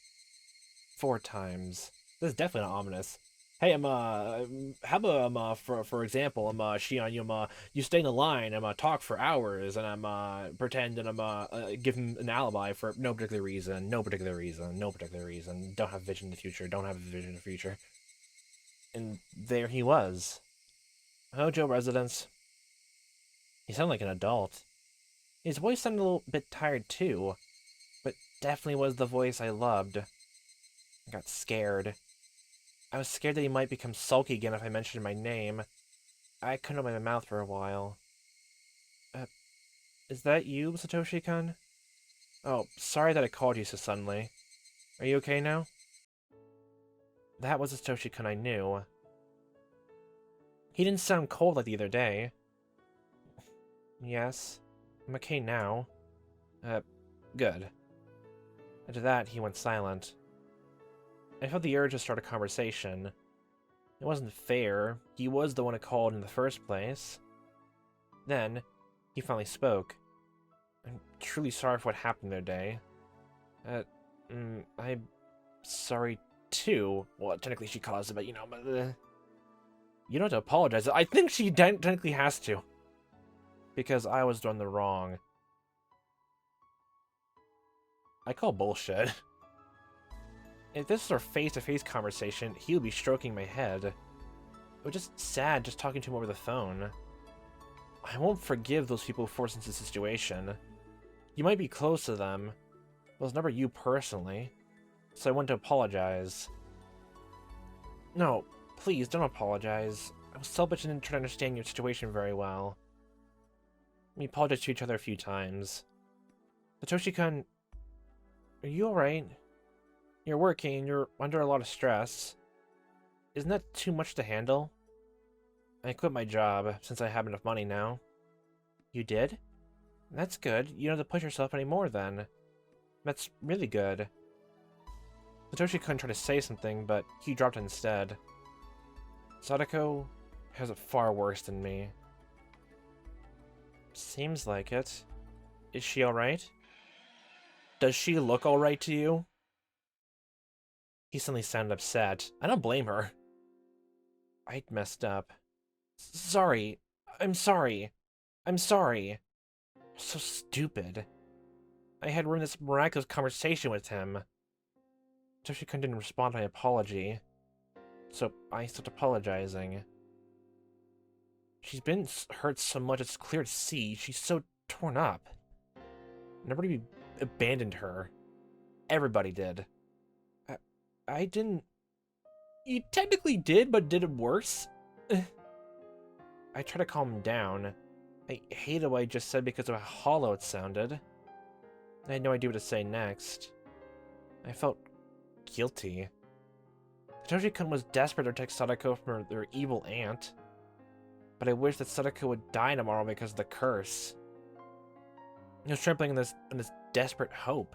4 times. This is definitely not ominous. Hey, how about, for example, Shion, you stay in the line, talk for hours, and pretend and give him an alibi for no particular reason, no particular reason, no particular reason, don't have vision in the future, don't have a vision in the future. And there he was. Hojo residence. He sounded like an adult. His voice sounded a little bit tired too, but definitely was the voice I loved. I got scared. I was scared that he might become sulky again if I mentioned my name. I couldn't open my mouth for a while. Is that you, Satoshi-kun? Oh, sorry that I called you so suddenly. Are you okay now? That was the Satoshi-kun I knew. He didn't sound cold like the other day. Yes, I'm okay now. Good. After that, he went silent. I felt the urge to start a conversation. It wasn't fair. He was the one who called in the first place. Then, he finally spoke. I'm truly sorry for what happened the other day. I'm sorry too. Well, technically she caused it, but you know, you don't have to apologize. I think she technically has to. Because I was doing the wrong. I call bullshit. If this was our face-to-face conversation, he would be stroking my head. It was just sad just talking to him over the phone. I won't forgive those people who forced into the situation. You might be close to them, but it was never you personally. So I want to apologize. No, please don't apologize. I was selfish and didn't try to understand your situation very well. We apologized to each other a few times. Satoshi-kun, are you alright? You're working, you're under a lot of stress. Isn't that too much to handle? I quit my job, since I have enough money now. You did? That's good. You don't have to push yourself anymore, then. That's really good. Satoshi couldn't try to say something, but he dropped it instead. Sadako has it far worse than me. Seems like it. Is she alright? Does she look alright to you? He suddenly sounded upset. I don't blame her. I messed up. Sorry. I'm sorry. I'm sorry. So stupid. I had ruined this miraculous conversation with him. Toshikun didn't respond to my apology, so I stopped apologizing. She's been hurt so much it's clear to see. She's so torn up. Nobody abandoned her. Everybody did. I didn't... You technically did, but did it worse? I tried to calm him down. I hated what I just said because of how hollow it sounded. I had no idea what to say next. I felt guilty. Satoshi-kun was desperate to protect Sadako from their evil aunt. But I wish that Sadako would die tomorrow because of the curse. I was trembling in this desperate hope.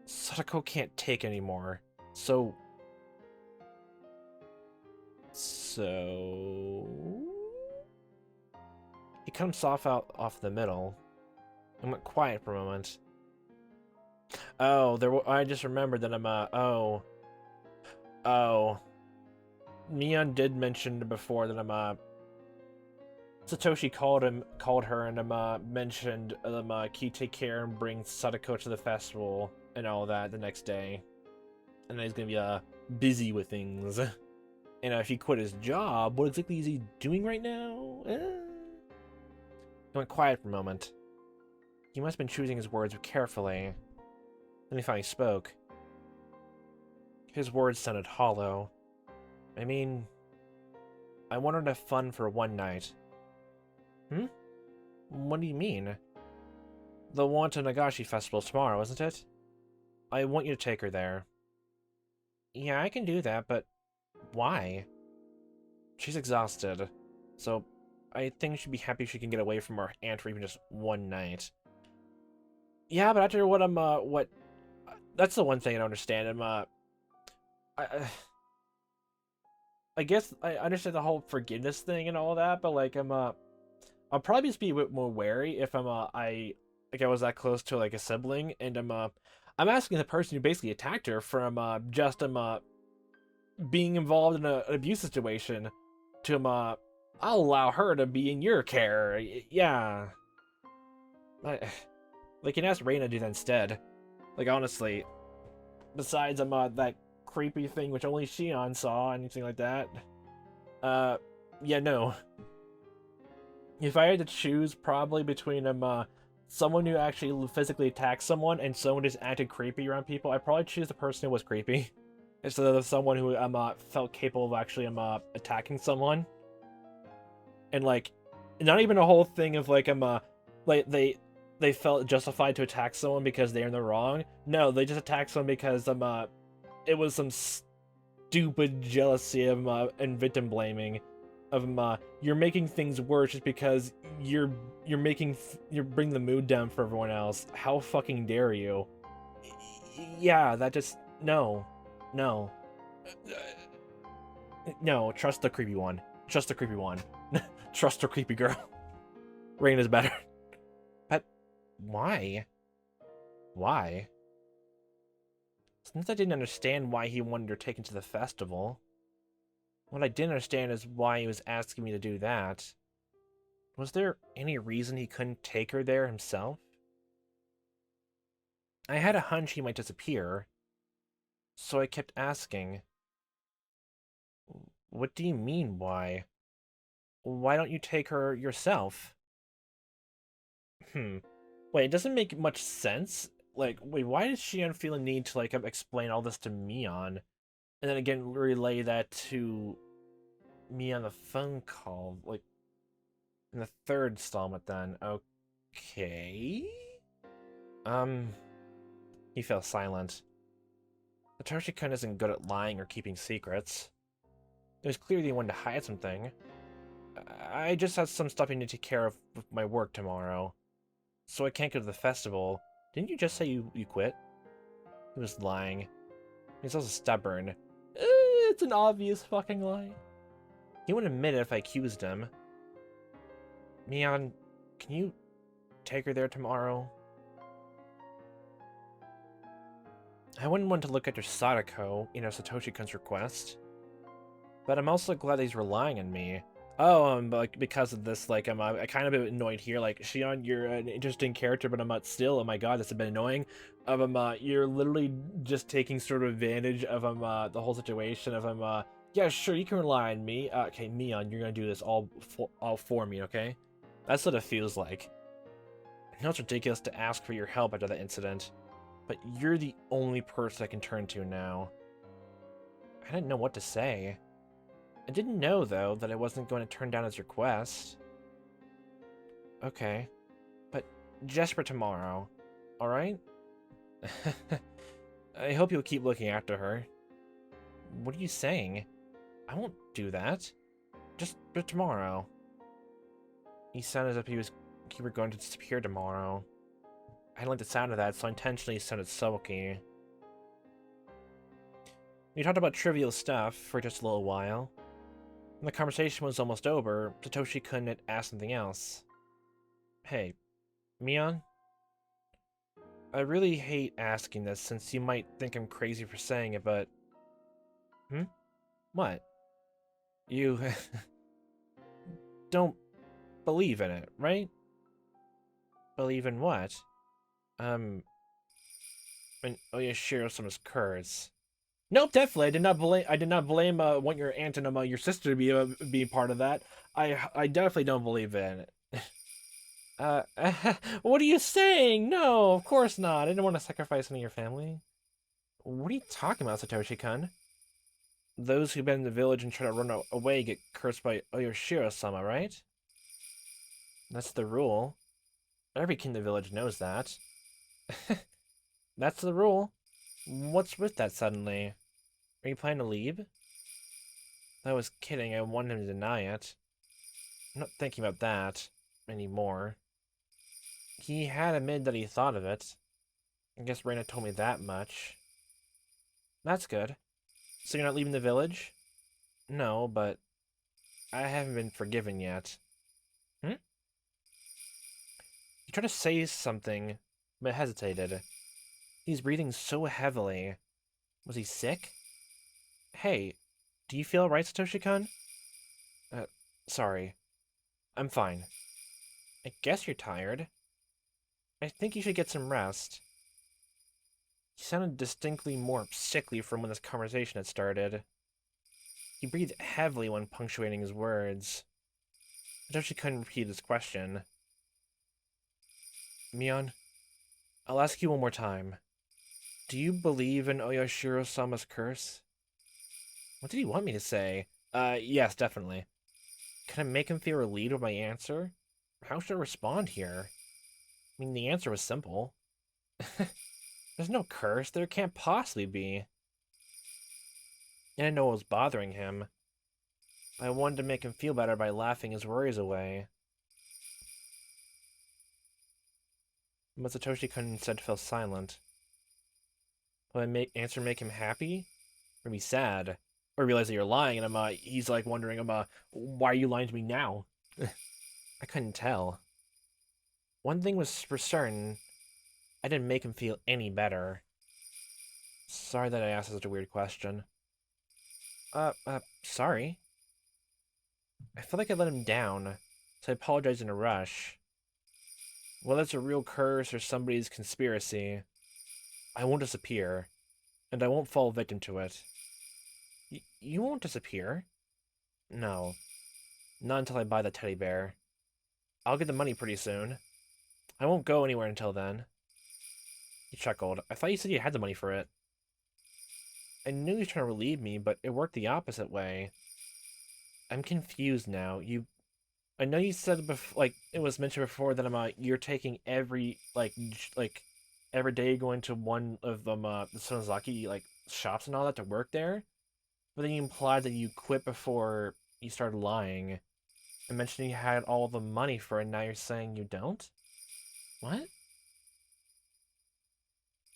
Sadako can't take anymore. So... He cut himself out off the middle and went quiet for a moment. Oh, I just remembered that oh. Mion did mention before that Satoshi called her, and mentioned can you take care and bring Sadako to the festival and all that the next day, and then he's gonna be busy with things. And if he quit his job, what exactly is he doing right now? He went quiet for a moment. He must have been choosing his words carefully. Then he finally spoke. His words sounded hollow. I mean, I wanted to have fun for one night. Hmm? What do you mean? The Wanta Nagashi Festival is tomorrow, isn't it? I want you to take her there. Yeah, I can do that, but why? She's exhausted, so I think she'd be happy if she can get away from her aunt for even just one night. Yeah, but after what that's the one thing I don't understand. I guess I understand the whole forgiveness thing and all that, but like I'll probably just be a bit more wary if I was that close to like a sibling, and I'm asking the person who basically attacked her from just being involved in an abuse situation to I'll allow her to be in your care. Yeah. Like, can ask Reina to do that instead. Like, honestly. Besides that creepy thing which only Shion saw, anything like that. Yeah, no. If I had to choose probably between someone who actually physically attacks someone and someone who's acted creepy around people, I'd probably choose the person who was creepy. Instead of someone who felt capable of actually attacking someone. And like, not even a whole thing of like like they felt justified to attack someone because they're in the wrong. No, they just attacked someone because it was some stupid jealousy of and victim blaming of you're making things worse just because you're bringing the mood down for everyone else. How fucking dare you? Yeah, that just no. No, trust the creepy one. Trust the creepy one. Trust the creepy girl. Rain is better. But why? Why? Since I didn't understand why he wanted her taken to the festival, what I didn't understand is why he was asking me to do that. Was there any reason he couldn't take her there himself? I had a hunch he might disappear, so I kept asking. What do you mean, why? Why don't you take her yourself? Wait, it doesn't make much sense. Like, wait, why does Shion feel a need to, like, explain all this to Mion? And then again, relay that to me on the phone call, like, in the third installment then. Okay? He fell silent. Satoshi-kun isn't good at lying or keeping secrets. It was clear that he wanted to hide something. I just have some stuff I need to take care of with my work tomorrow, so I can't go to the festival. Didn't you just say you quit? He was lying. He's also stubborn. It's an obvious fucking lie. He wouldn't admit it if I accused him. Mion, can you take her there tomorrow? I wouldn't want to look after Sadako, Satoshi-kun's request. But I'm also glad that he's relying on me. Oh, like, because of this, like, I'm kind of a bit annoyed here. Like, Shion, you're an interesting character, but I'm not still. Oh my god, that's a bit annoying. You're literally just taking sort of advantage of the whole situation of yeah, sure, you can rely on me. Okay, Mion, you're gonna do this all for me, okay? That's what it feels like. I know it's ridiculous to ask for your help after that incident, but you're the only person I can turn to now. I didn't know what to say. I didn't know, though, that I wasn't going to turn down his request. Okay. But just for tomorrow, alright? I hope you'll keep looking after her. What are you saying? I won't do that. Just for tomorrow. He sounded as if he were going to disappear tomorrow. I didn't like the sound of that, so I intentionally sounded sulky. We talked about trivial stuff for just a little while. When the conversation was almost over, Satoshi-kun had asked something else. Hey, Mion? I really hate asking this, since you might think I'm crazy for saying it, but... What? You... Don't believe in it, right? Believe in what? In Oyashiro-sama's curse. Nope, definitely. I did not blame. Want your aunt and your sister to be part of that. I definitely don't believe in it. Uh, what are you saying? No, of course not. I didn't want to sacrifice any of your family. What are you talking about, Satoshi-kun? Those who've been in the village and try to run away get cursed by Oyashiro-sama, right? That's the rule. Every kid in the village knows that. That's the rule. What's with that suddenly? Are you planning to leave? I was kidding. I wanted him to deny it. I'm not thinking about that anymore. He had admitted that he thought of it. I guess Reina told me that much. That's good. So you're not leaving the village? No, but I haven't been forgiven yet. Hmm? He tried to say something, but hesitated. He's breathing so heavily. Was he sick? Hey, do you feel right, Satoshi-kun? Uh, sorry. I'm fine. I guess you're tired. I think you should get some rest. He sounded distinctly more sickly from when this conversation had started. He breathed heavily when punctuating his words. Satoshi couldn't repeat his question. Mion, I'll ask you one more time. Do you believe in Oyashiro-sama's curse? What did he want me to say? Yes, definitely. Can I make him feel relieved with my answer? How should I respond here? I mean, the answer was simple. There's no curse. There can't possibly be. And I know what was bothering him. I wanted to make him feel better by laughing his worries away. But Satoshi-kun instead fell silent. Will my answer make him happy? Or be sad? Or realize that you're lying, and he's like wondering, why are you lying to me now? I couldn't tell. One thing was for certain, I didn't make him feel any better. Sorry that I asked such a weird question. Sorry. I feel like I let him down, so I apologized in a rush. Whether it's a real curse or somebody's conspiracy, I won't disappear, and I won't fall victim to it. You won't disappear? No. Not until I buy the teddy bear. I'll get the money pretty soon. I won't go anywhere until then. He chuckled. I thought you said you had the money for it. I knew he was trying to relieve me, but it worked the opposite way. I'm confused now. I know you said it was mentioned before that you're taking every every day going to one of them the Sonozaki shops and all that to work there, but then you implied that you quit before you started lying, and mentioned you had all the money for it. And now you're saying you don't. What?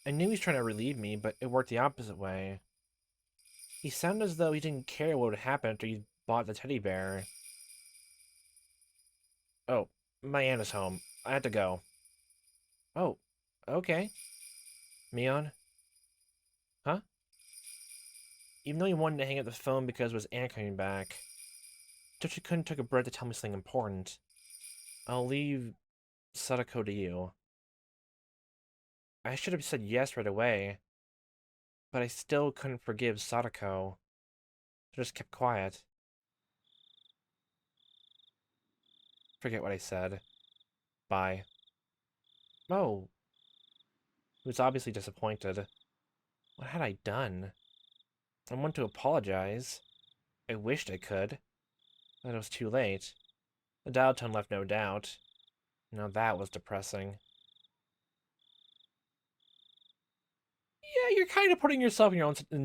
I knew he was trying to relieve me, but it worked the opposite way. He sounded as though he didn't care what would happen after you bought the teddy bear. Oh, my aunt is home. I have to go. Oh, okay. Mion? Huh? Even though he wanted to hang up the phone because of his aunt coming back, Tochi couldn't take a breath to tell me something important. I'll leave Sadako to you. I should have said yes right away, but I still couldn't forgive Sadako. I just kept quiet. Forget what I said. Bye. Oh. He was obviously disappointed. What had I done? I wanted to apologize. I wished I could. But it was too late. The dial tone left no doubt. Now that was depressing. Yeah, you're kind of putting yourself in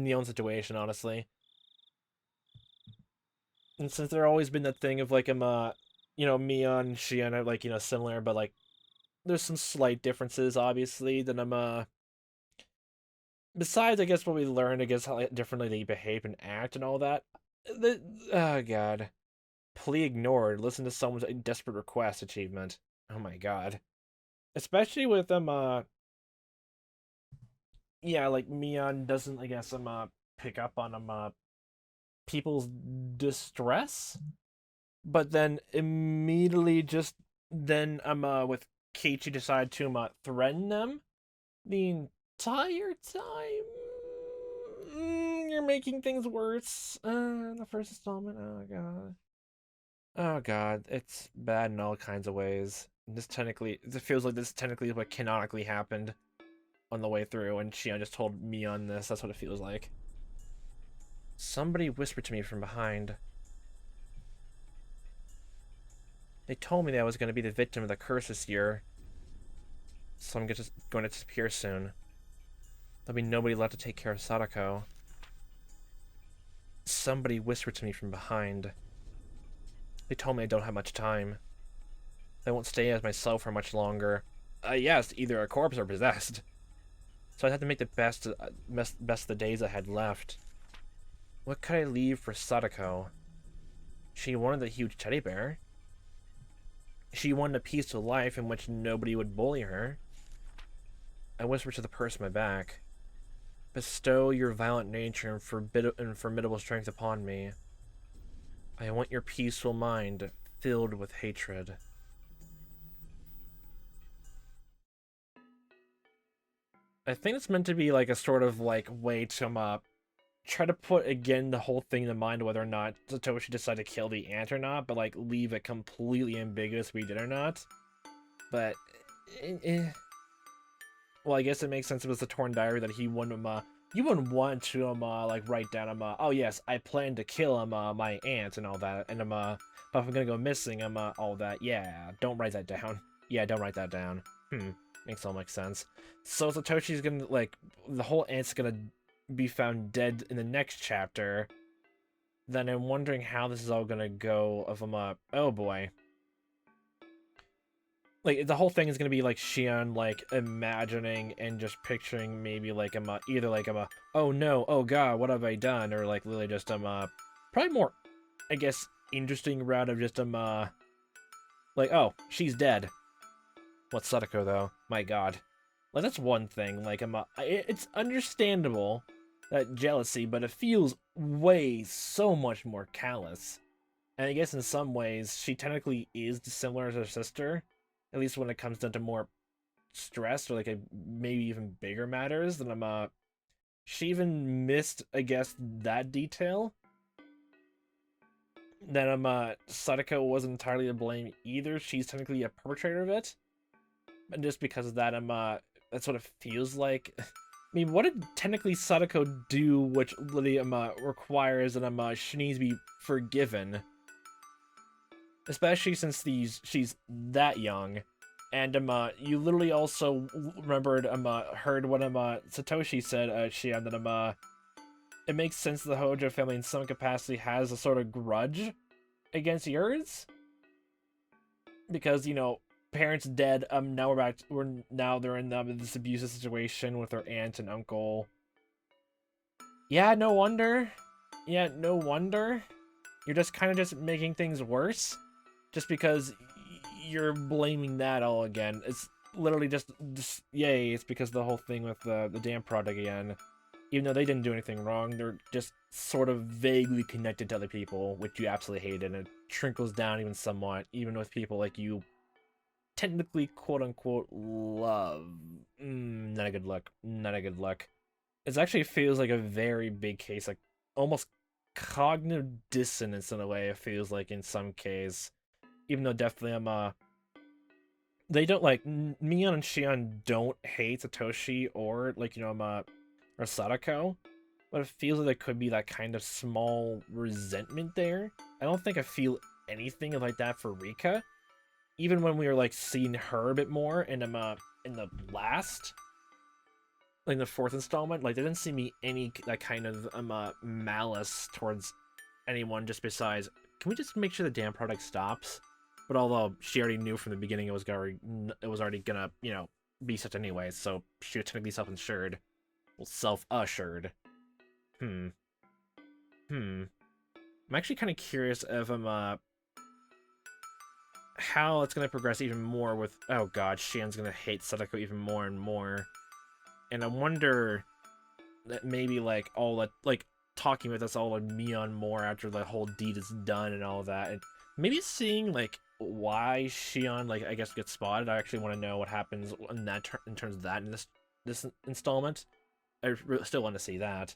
your own situation, honestly. And since there always been that thing of Mion and Shion are similar, but there's some slight differences, obviously. That besides, I guess what we learned, I guess how differently they behave and act and all that. Oh god, plea ignored. Listen to someone's desperate request achievement. Oh my god, especially with them. Yeah, Mion doesn't, I guess, pick up on people's distress. but then immediately just then with Keiichi decide to threaten them the entire time. You're making things worse. The first installment. Oh god. Oh god, it's bad in all kinds of ways. This technically, it feels like this technically is what canonically happened on the way through, and Shion just told me on this. That's what it feels like. Somebody whispered to me from behind. They told me that I was going to be the victim of the curse this year, so I'm just going to disappear soon. There'll be nobody left to take care of Sadako. Somebody whispered to me from behind. They told me I don't have much time. I won't stay as myself for much longer. Yes, either a corpse or possessed. So I'd have to make the best of the days I had left. What could I leave for Sadako? She wanted the huge teddy bear. She wanted a peaceful life in which nobody would bully her. I whispered to the person on my back. Bestow your violent nature and formidable strength upon me. I want your peaceful mind filled with hatred. I think it's meant to be like a sort of like way to try to put again the whole thing in mind whether or not Satoshi decided to kill the ant or not, but like leave it completely ambiguous if we did or not. But well, I guess it makes sense. It was the torn diary that he wouldn't you wouldn't want to like write down oh yes, I plan to kill my aunt and all that, and but if I'm gonna go missing all that, yeah, don't write that down. Yeah, don't write that down. Makes all makes sense. So Satoshi's gonna like the whole ant's gonna be found dead in the next chapter. Then I'm wondering how this is all gonna go of oh boy. Like the whole thing is gonna be like Shion like imagining and just picturing maybe like either like oh no, oh god, what have I done, or like literally just probably more I guess interesting route of just like oh she's dead. What's Sadako though? My god, like that's one thing. Like it's understandable that jealousy, but it feels way so much more callous. And I guess in some ways she technically is similar to her sister. At least when it comes down to more stress or like maybe even bigger matters, then she even missed, I guess, that detail. That Sadako wasn't entirely to blame either. She's technically a perpetrator of it. And just because of that, that's what it feels like. I mean, what did technically Sadako do which literally requires that she needs to be forgiven? Especially since she's that young, and you literally also remembered heard what Satoshi said Shion that it makes sense the Hojo family in some capacity has a sort of grudge against yours because parents dead. Now we're back. Now they're in this abusive situation with their aunt and uncle. Yeah, no wonder. Yeah, no wonder. You're just kind of just making things worse. Just because you're blaming that all again. It's literally just yay, it's because of the whole thing with the damn product again. Even though they didn't do anything wrong, they're just sort of vaguely connected to other people, which you absolutely hate, and it trickles down even somewhat, even with people like you technically quote-unquote love. Not a good look. Not a good look. It actually feels like a very big case, like almost cognitive dissonance in a way it feels like in some case. Even though definitely they don't like Mion and Shion don't hate Satoshi or like or Sadako, but it feels like there could be that kind of small resentment there. I don't think I feel anything like that for Rika, even when we were like seeing her a bit more in the last, like the fourth installment. Like they didn't see me any that kind of malice towards anyone. Just besides, can we just make sure the damn product stops? But although she already knew from the beginning it was already gonna, be such anyway, so she was technically self-insured. Well, self-assured. I'm actually kind of curious of how it's gonna progress even more with, oh god, Shien's gonna hate Sadako even more and more. And I wonder that maybe like all that, like talking with us all like Mion more after the whole deed is done and all that. And maybe seeing like why Shion like I guess gets spotted. I actually want to know what happens in that in terms of that in this installment. Still want to see that.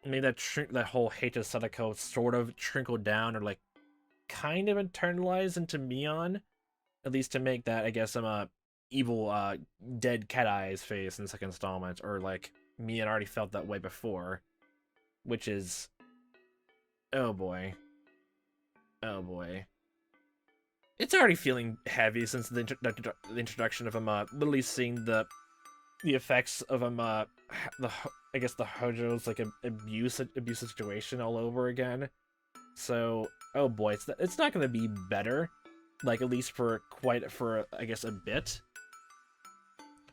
Maybe that whole hate to Sadako sort of trickled down or like kind of internalized into Mion, at least to make that I guess I'm a evil dead cat eyes face in the second installment, or like Mion already felt that way before, which is oh boy. Oh boy. It's already feeling heavy since the introduction of him literally seeing the effects of him the I guess the Hojo's like abusive situation all over again. So oh boy, it's not gonna be better, like at least for I guess a bit.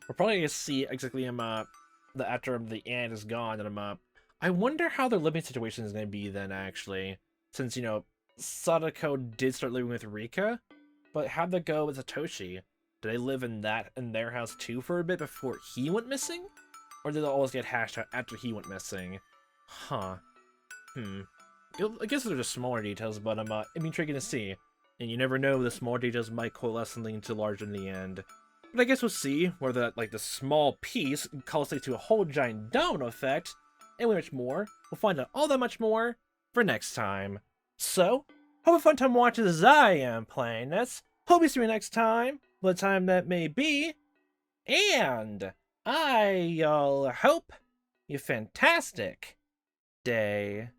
We're probably gonna see exactly him after the ant is gone, and I wonder how their living situation is gonna be then actually, since you know Sadako did start living with Rika, but how'd that go with Satoshi? Did they live in their house too for a bit before he went missing? Or did it always get hashed out after he went missing? Huh. I guess they're just smaller details, but it'd be intriguing to see. And you never know, the small details might coalesce something into larger in the end. But I guess we'll see whether like the small piece coalesces to a whole giant domino effect, and much more. We'll find out all that much more for next time. So, have a fun time watching as I am playing this. Hope you see me next time, what time that may be. And I'll hope you fantastic day.